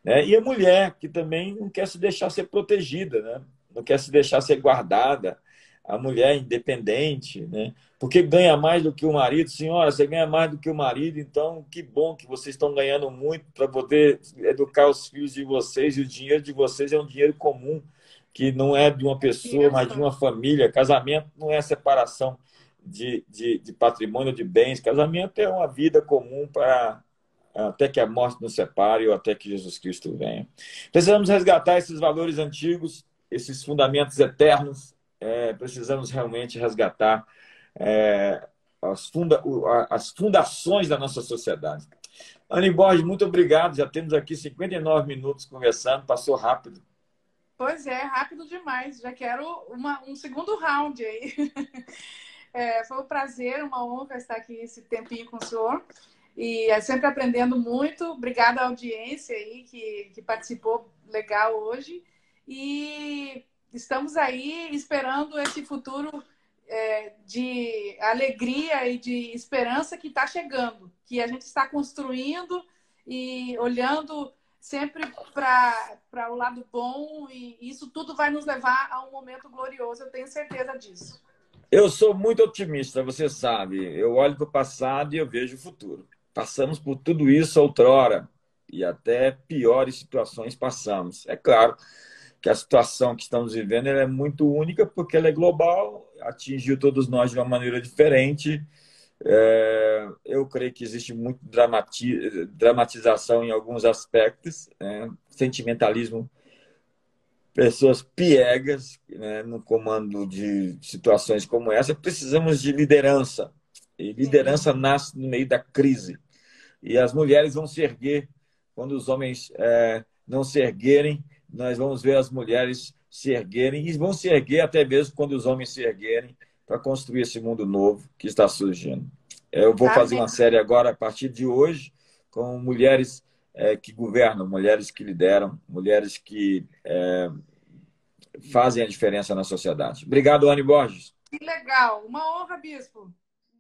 [SPEAKER 2] né? E a mulher, que também não quer se deixar ser protegida, né? Não quer se deixar ser guardada. A mulher independente, né? Porque ganha mais do que o marido. Senhora, você ganha mais do que o marido, então que bom que vocês estão ganhando muito para poder educar os filhos de vocês, e o dinheiro de vocês é um dinheiro comum, que não é de uma pessoa, mas de
[SPEAKER 1] Isso.
[SPEAKER 2] uma família. Casamento não é separação de patrimônio, de bens. Casamento é uma vida comum para até que a morte nos separe ou até que Jesus Cristo venha. Precisamos resgatar esses valores antigos, esses fundamentos eternos. Precisamos realmente resgatar é, as fundações da nossa sociedade. Anny Borges, muito obrigado. Já temos aqui 59 minutos conversando, passou rápido.
[SPEAKER 1] Pois é, rápido demais. Já quero um segundo round aí. Foi um prazer, uma honra estar aqui esse tempinho com o senhor. E sempre aprendendo muito. Obrigada à audiência aí que participou legal hoje. E estamos aí esperando esse futuro de alegria e de esperança que está chegando, que a gente está construindo e olhando sempre para o lado bom, e isso tudo vai nos levar a um momento glorioso, eu tenho certeza disso.
[SPEAKER 2] Eu sou muito otimista, você sabe. Eu olho para o passado e eu vejo o futuro. Passamos por tudo isso outrora e até piores situações passamos. É claro que a situação que estamos vivendo é muito única porque ela é global, atingiu todos nós de uma maneira diferente. Eu creio que existe muito dramatização em alguns aspectos, né? Sentimentalismo, pessoas piegas, né, no comando de situações como essa. Precisamos de liderança. E liderança nasce no meio da crise. E as mulheres vão se erguer quando os homens não se erguerem. Nós vamos ver as mulheres se erguerem, e vão se erguer até mesmo quando os homens se erguerem, para construir esse mundo novo que está surgindo. Eu vou fazer uma série agora, a partir de hoje, com mulheres que governam, mulheres que lideram, mulheres que fazem a diferença na sociedade. Obrigado, Anny Borges.
[SPEAKER 1] Que legal. Uma honra, Bispo.